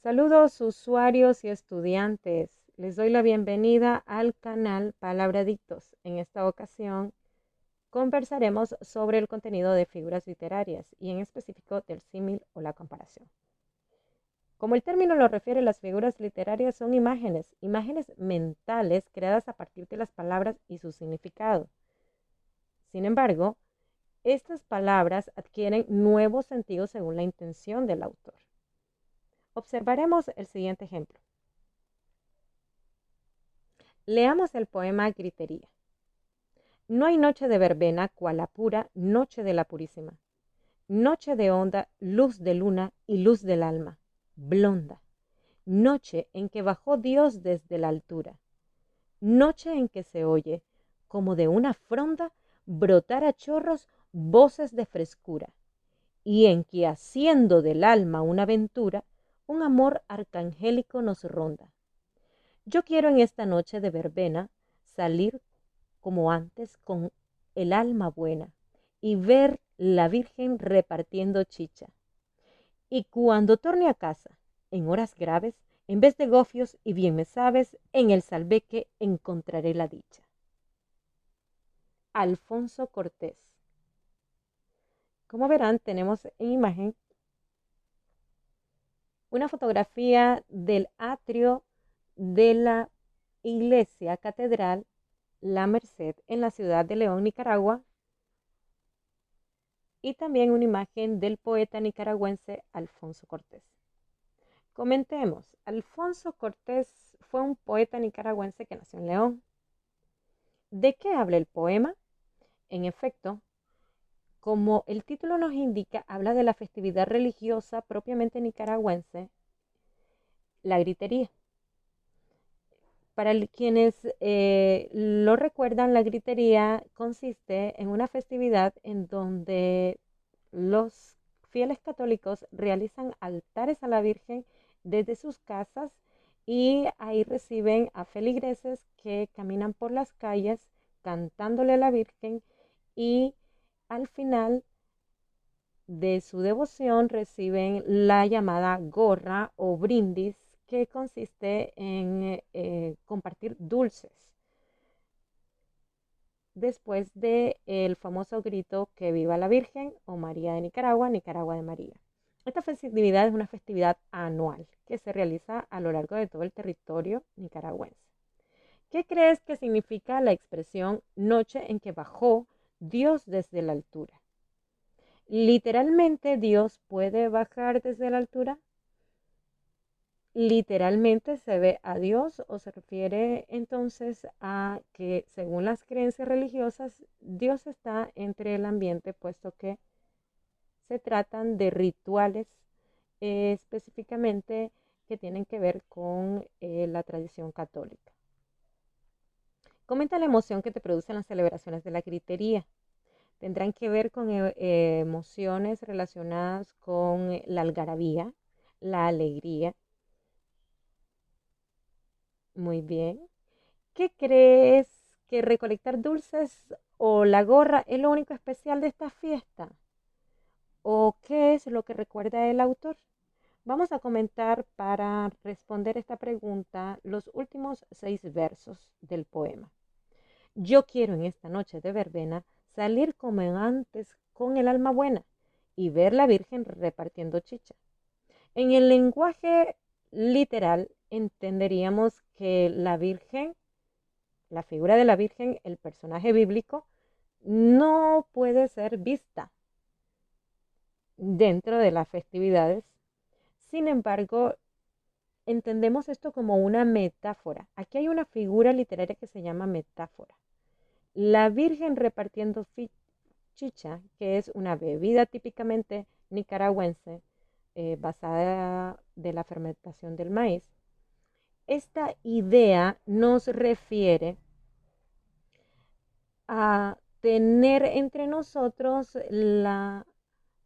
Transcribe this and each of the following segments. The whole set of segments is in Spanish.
Saludos usuarios y estudiantes. Les doy la bienvenida al canal Palabradictos. En esta ocasión conversaremos sobre el contenido de figuras literarias y en específico del símil o la comparación. Como el término lo refiere, las figuras literarias son imágenes mentales creadas a partir de las palabras y su significado. Sin embargo, estas palabras adquieren nuevos sentidos según la intención del autor. Observaremos el siguiente ejemplo. Leamos el poema Gritería. No hay noche de verbena cual la pura noche de la purísima. Noche de honda, luz de luna y luz del alma, blonda. Noche en que bajó Dios desde la altura. Noche en que se oye, como de una fronda, brotar a chorros voces de frescura. Y en que haciendo del alma una aventura, un amor arcangélico nos ronda. Yo quiero en esta noche de verbena salir como antes con el alma buena y ver la Virgen repartiendo chicha. Y cuando torne a casa, en horas graves, en vez de gofios y bien me sabes, en el salveque encontraré la dicha. Alfonso Cortés. Como verán, tenemos en imagen una fotografía del atrio de la iglesia catedral La Merced en la ciudad de León, Nicaragua, y también una imagen del poeta nicaragüense Alfonso Cortés. Comentemos, Alfonso Cortés fue un poeta nicaragüense que nació en León. ¿De qué habla el poema? En efecto, como el título nos indica, habla de la festividad religiosa propiamente nicaragüense, la gritería. Para quienes lo recuerdan, la gritería consiste en una festividad en donde los fieles católicos realizan altares a la Virgen desde sus casas y ahí reciben a feligreses que caminan por las calles cantándole a la Virgen y al final de su devoción reciben la llamada gorra o brindis, que consiste en compartir dulces después del famoso grito que viva la Virgen o María de Nicaragua, Nicaragua de María. Esta festividad es una festividad anual que se realiza a lo largo de todo el territorio nicaragüense. ¿Qué crees que significa la expresión noche en que bajó Dios desde la altura? Literalmente, ¿Dios puede bajar desde la altura? Literalmente se ve a Dios, o se refiere entonces a que según las creencias religiosas, Dios está entre el ambiente, puesto que se tratan de rituales específicamente que tienen que ver con la tradición católica. Comenta la emoción que te producen las celebraciones de la gritería. Tendrán que ver con emociones relacionadas con la algarabía, la alegría. Muy bien. ¿Qué crees que recolectar dulces o la gorra es lo único especial de esta fiesta? ¿O qué es lo que recuerda el autor? Vamos a comentar para responder esta pregunta los últimos 6 versos del poema. Yo quiero en esta noche de verbena salir como antes con el alma buena y ver la Virgen repartiendo chicha. En el lenguaje literal entenderíamos que la Virgen, la figura de la Virgen, el personaje bíblico, no puede ser vista dentro de las festividades. Sin embargo, entendemos esto como una metáfora. Aquí hay una figura literaria que se llama metáfora. La Virgen repartiendo chicha, que es una bebida típicamente nicaragüense basada de la fermentación del maíz. Esta idea nos refiere a tener entre nosotros la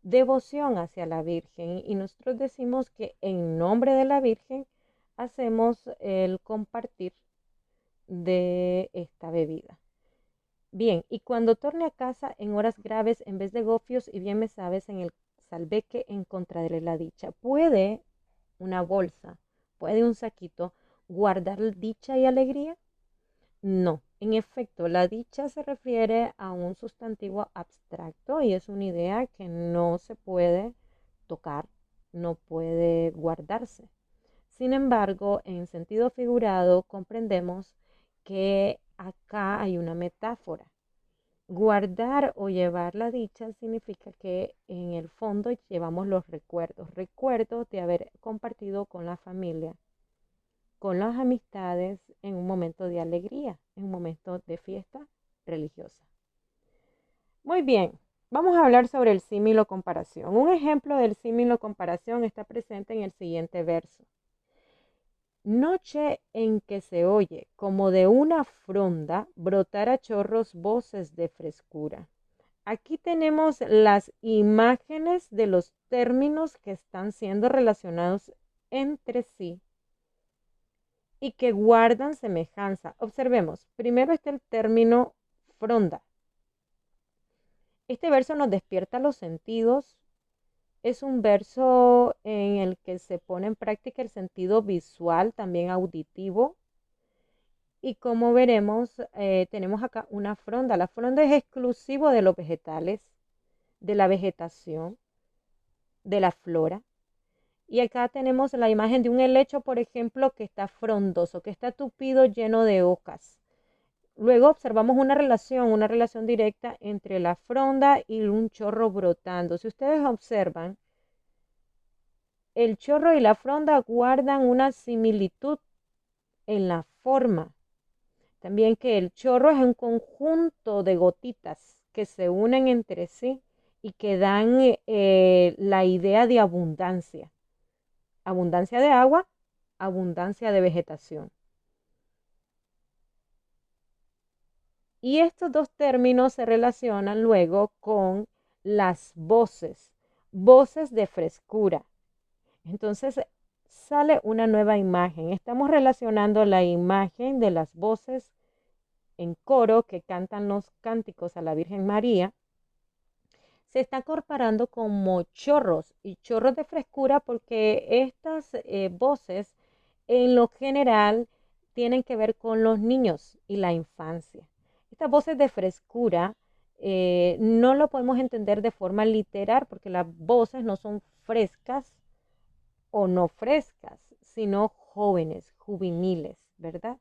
devoción hacia la Virgen y nosotros decimos que en nombre de la Virgen hacemos el compartir de esta bebida. Bien, y cuando torne a casa en horas graves, en vez de gofios y bien me sabes, en el salveque encontraré la dicha. Puede una bolsa, puede un saquito guardar dicha y alegría? No, en efecto, la dicha se refiere a un sustantivo abstracto y es una idea que no se puede tocar, no puede guardarse. Sin embargo, en sentido figurado, comprendemos que acá hay una metáfora. Guardar o llevar la dicha significa que en el fondo llevamos los recuerdos, recuerdos de haber compartido con la familia, con las amistades en un momento de alegría, en un momento de fiesta religiosa. Muy bien, vamos a hablar sobre el símil o comparación. Un ejemplo del símil o comparación está presente en el siguiente verso. Noche en que se oye como de una fronda brotar a chorros voces de frescura. Aquí tenemos las imágenes de los términos que están siendo relacionados entre sí y que guardan semejanza. Observemos, primero está el término fronda. Este verso nos despierta los sentidos. Es un verso en el que se pone en práctica el sentido visual, también auditivo. Y como veremos, tenemos acá una fronda. La fronda es exclusivo de los vegetales, de la vegetación, de la flora. Y acá tenemos la imagen de un helecho, por ejemplo, que está frondoso, que está tupido, lleno de hojas. Luego observamos una relación directa entre la fronda y un chorro brotando. Si ustedes observan, el chorro y la fronda guardan una similitud en la forma. También que el chorro es un conjunto de gotitas que se unen entre sí y que dan la idea de abundancia. Abundancia de agua, abundancia de vegetación. Y estos dos términos se relacionan luego con las voces, voces de frescura. Entonces sale una nueva imagen. Estamos relacionando la imagen de las voces en coro que cantan los cánticos a la Virgen María. Se está comparando como chorros y chorros de frescura porque estas voces en lo general tienen que ver con los niños y la infancia. Estas voces de frescura no lo podemos entender de forma literal porque las voces no son frescas o no frescas, sino jóvenes, juveniles, ¿verdad?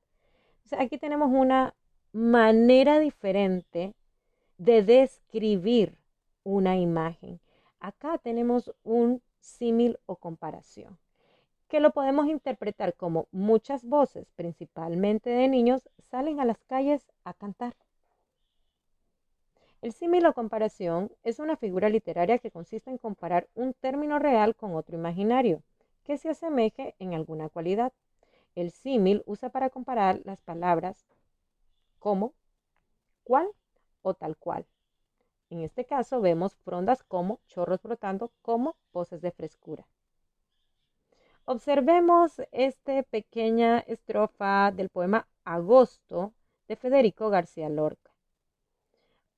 O sea, aquí tenemos una manera diferente de describir una imagen. Acá tenemos un símil o comparación, que lo podemos interpretar como muchas voces, principalmente de niños, salen a las calles a cantar. El símil o comparación es una figura literaria que consiste en comparar un término real con otro imaginario, que se asemeje en alguna cualidad. El símil usa para comparar las palabras como, cual o tal cual. En este caso vemos frondas como chorros brotando como voces de frescura. Observemos esta pequeña estrofa del poema Agosto de Federico García Lorca.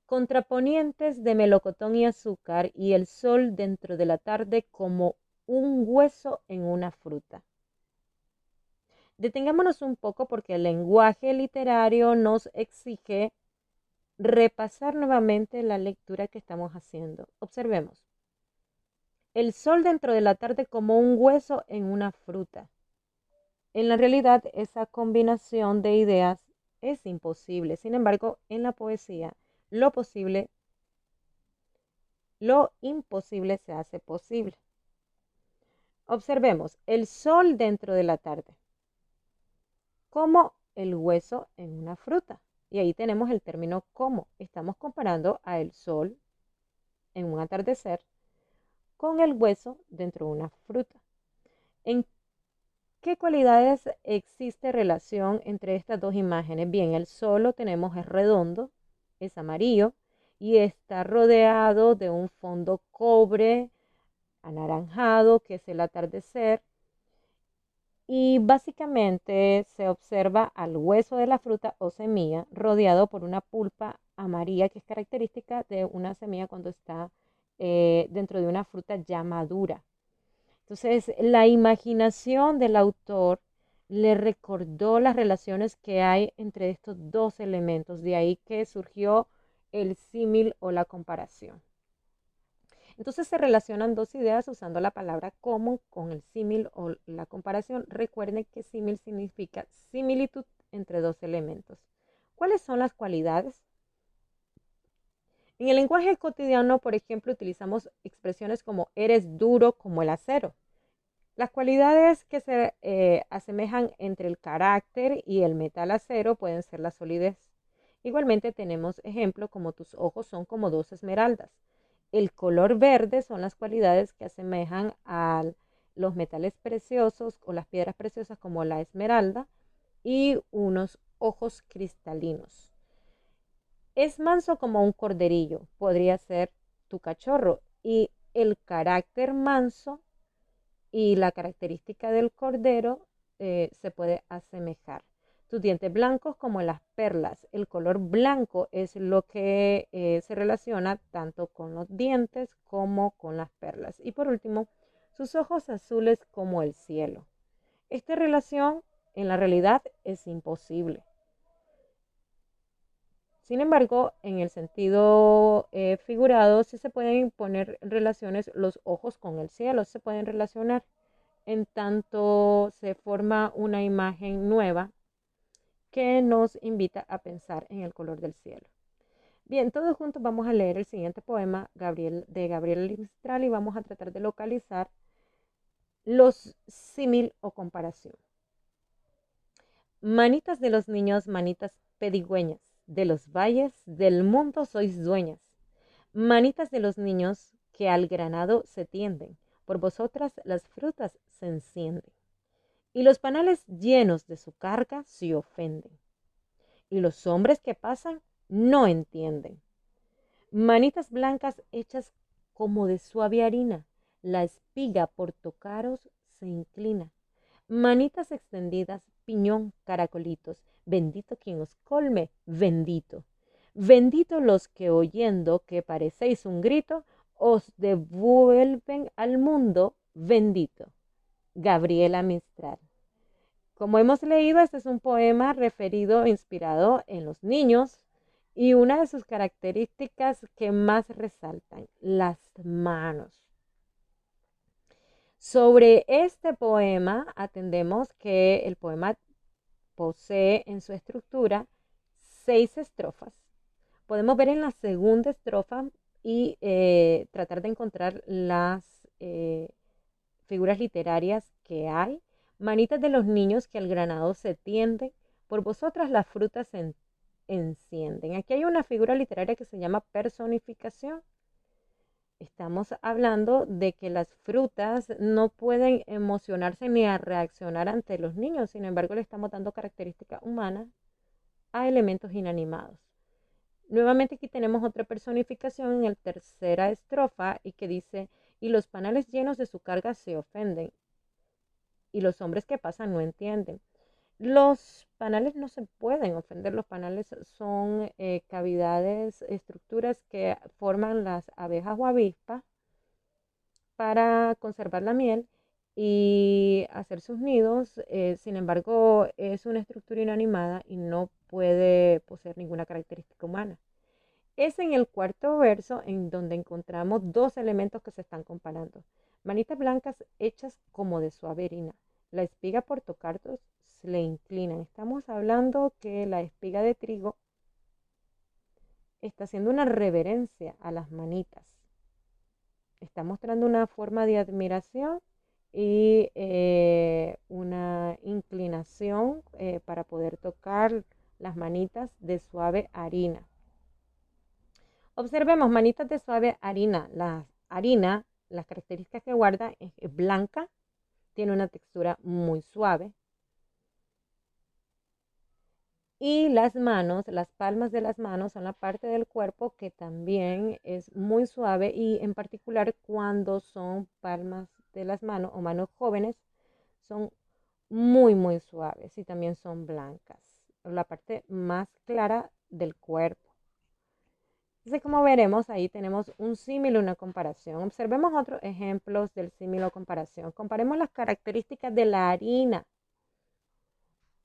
Contraponientes de melocotón y azúcar y el sol dentro de la tarde como un hueso en una fruta. Detengámonos un poco porque el lenguaje literario nos exige repasar nuevamente la lectura que estamos haciendo. Observemos. El sol dentro de la tarde como un hueso en una fruta. En la realidad, esa combinación de ideas es imposible. Sin embargo, en la poesía, lo imposible se hace posible. Observemos, el sol dentro de la tarde, como el hueso en una fruta. Y ahí tenemos el término como. Estamos comparando a el sol en un atardecer con el hueso dentro de una fruta. ¿En qué cualidades existe relación entre estas dos imágenes? Bien, el sol lo tenemos es redondo, es amarillo y está rodeado de un fondo cobre anaranjado que es el atardecer. Y básicamente se observa al hueso de la fruta o semilla rodeado por una pulpa amarilla que es característica de una semilla cuando está dentro de una fruta ya madura. Entonces, la imaginación del autor le recordó las relaciones que hay entre estos dos elementos, de ahí que surgió el símil o la comparación. Entonces se relacionan dos ideas usando la palabra común con el símil o la comparación. Recuerden que símil significa similitud entre dos elementos. ¿Cuáles son las cualidades? En el lenguaje cotidiano, por ejemplo, utilizamos expresiones como eres duro como el acero. Las cualidades que se asemejan entre el carácter y el metal acero pueden ser la solidez. Igualmente tenemos ejemplos como tus ojos son como dos esmeraldas. El color verde son las cualidades que asemejan a los metales preciosos o las piedras preciosas como la esmeralda y unos ojos cristalinos. Es manso como un corderillo, podría ser tu cachorro. Y el carácter manso y la característica del cordero se puede asemejar. Tus dientes blancos como las perlas. El color blanco es lo que se relaciona tanto con los dientes como con las perlas. Y por último, sus ojos azules como el cielo. Esta relación en la realidad es imposible. Sin embargo, en el sentido figurado, sí se pueden poner relaciones los ojos con el cielo, se pueden relacionar en tanto se forma una imagen nueva que nos invita a pensar en el color del cielo. Bien, todos juntos vamos a leer el siguiente poema de Gabriela Mistral y vamos a tratar de localizar los símil o comparación. Manitas de los niños, manitas pedigüeñas, de los valles del mundo sois dueñas. Manitas de los niños que al granado se tienden, por vosotras las frutas se encienden. Y los panales llenos de su carga se ofenden. Y los hombres que pasan no entienden. Manitas blancas hechas como de suave harina, la espiga por tocaros se inclina. Manitas extendidas, piñón, caracolitos, bendito quien os colme, bendito. Bendito los que oyendo que parecéis un grito, os devuelven al mundo bendito. Gabriela Mistral. Como hemos leído, este es un poema referido, inspirado en los niños y una de sus características que más resaltan, las manos. Sobre este poema atendemos que el poema posee en su estructura 6 estrofas. Podemos ver en la segunda estrofa y tratar de encontrar las figuras literarias que hay. Manitas de los niños que al granado se tienden, por vosotras las frutas se encienden. Aquí hay una figura literaria que se llama personificación. Estamos hablando de que las frutas no pueden emocionarse ni a reaccionar ante los niños, sin embargo le estamos dando características humanas a elementos inanimados. Nuevamente aquí tenemos otra personificación en la tercera estrofa y que dice, y los panales llenos de su carga se ofenden, y los hombres que pasan no entienden. Los panales no se pueden ofender, los panales son cavidades, estructuras que forman las abejas o avispas para conservar la miel y hacer sus nidos. Sin embargo, es una estructura inanimada y no puede poseer ninguna característica humana. Es en el cuarto verso en donde encontramos dos elementos que se están comparando. Manitas blancas hechas como de suave harina. La espiga por tocarlos se le inclinan. Estamos hablando que la espiga de trigo está haciendo una reverencia a las manitas. Está mostrando una forma de admiración y una inclinación para poder tocar las manitas de suave harina. Observemos manitas de suave harina. La harina, las características que guarda es blanca, tiene una textura muy suave. Y las manos, las palmas de las manos son la parte del cuerpo que también es muy suave y en particular cuando son palmas de las manos o manos jóvenes son muy suaves y también son blancas. La parte más clara del cuerpo. Entonces, como veremos, ahí tenemos un símil y una comparación. Observemos otros ejemplos del símil o comparación. Comparemos las características de la harina,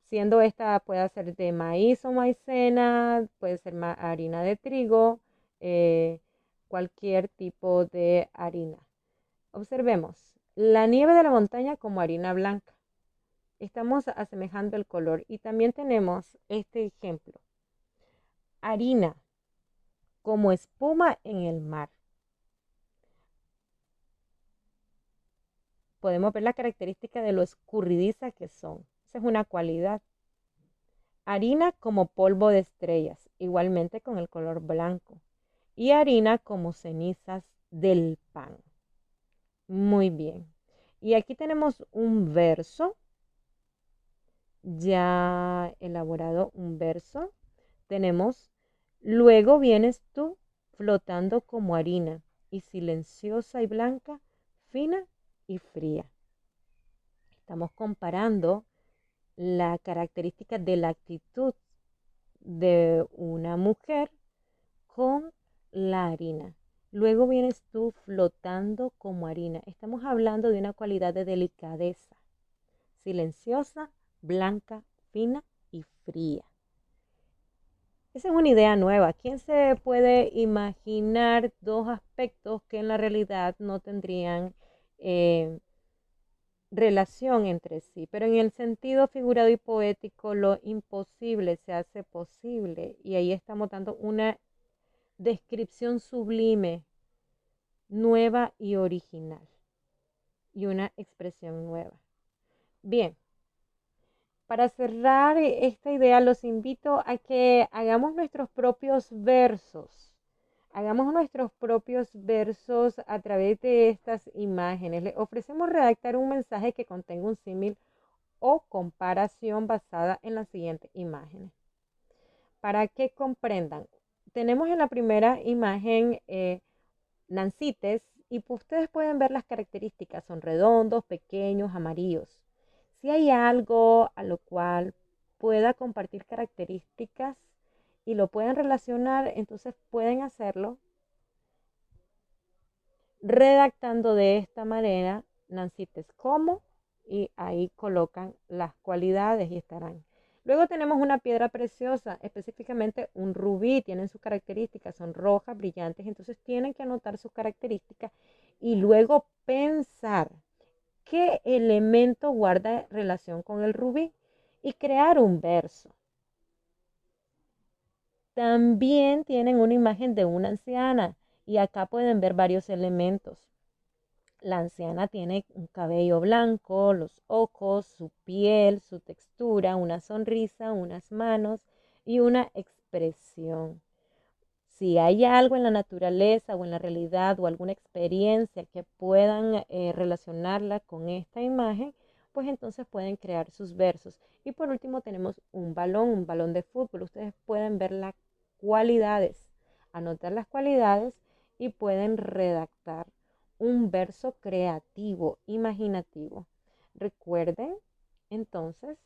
siendo esta puede ser de maíz o maicena, puede ser harina de trigo, cualquier tipo de harina. Observemos, la nieve de la montaña como harina blanca. Estamos asemejando el color y también tenemos este ejemplo. Harina como espuma en el mar. Podemos ver la característica de lo escurridiza que son. Esa es una cualidad. Harina como polvo de estrellas, igualmente con el color blanco. Y harina como cenizas del pan. Muy bien. Y aquí tenemos un verso, ya elaborado un verso. Tenemos, luego vienes tú flotando como harina y silenciosa y blanca, fina y fría. Estamos comparando la característica de la actitud de una mujer con la harina. Luego vienes tú flotando como harina. Estamos hablando de una cualidad de delicadeza, silenciosa, blanca, fina y fría. Esa es una idea nueva. ¿Quién se puede imaginar dos aspectos que en la realidad no tendrían relación entre sí? Pero en el sentido figurado y poético, lo imposible se hace posible. Y ahí estamos dando una descripción sublime, nueva y original. Y una expresión nueva. Bien, para cerrar esta idea, los invito a que hagamos nuestros propios versos. Hagamos nuestros propios versos a través de estas imágenes. Les ofrecemos redactar un mensaje que contenga un símil o comparación basada en las siguientes imágenes. Para que comprendan, tenemos en la primera imagen nancites y ustedes pueden ver las características. Son redondos, pequeños, amarillos. Si hay algo a lo cual pueda compartir características y lo pueden relacionar, entonces pueden hacerlo redactando de esta manera nancites como y ahí colocan las cualidades y estarán. Luego tenemos una piedra preciosa, específicamente un rubí, tienen sus características, son rojas, brillantes, entonces tienen que anotar sus características y luego pensar qué elemento guarda relación con el rubí y crear un verso. También tienen una imagen de una anciana y acá pueden ver varios elementos. La anciana tiene un cabello blanco, los ojos, su piel, su textura, una sonrisa, unas manos y una expresión. Si hay algo en la naturaleza o en la realidad o alguna experiencia que puedan relacionarla con esta imagen, pues entonces pueden crear sus versos. Y por último tenemos un balón de fútbol. Ustedes pueden ver las cualidades, anotar las cualidades y pueden redactar un verso creativo, imaginativo. Recuerden, entonces,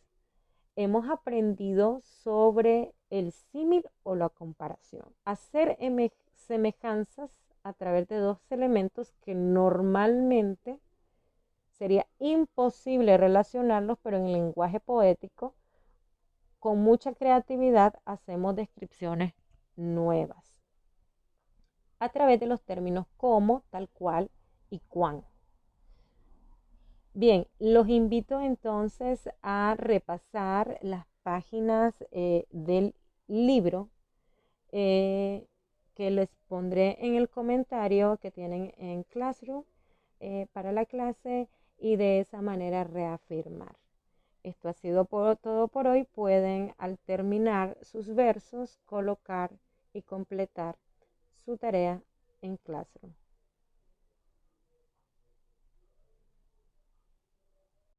hemos aprendido sobre el símil o la comparación. Hacer semejanzas a través de dos elementos que normalmente sería imposible relacionarlos, pero en el lenguaje poético, con mucha creatividad, hacemos descripciones nuevas a través de los términos como, tal cual y cuán. Bien, los invito entonces a repasar las páginas del libro que les pondré en el comentario que tienen en Classroom para la clase y de esa manera reafirmar. Esto ha sido todo por hoy. Pueden al terminar sus versos colocar y completar su tarea en Classroom.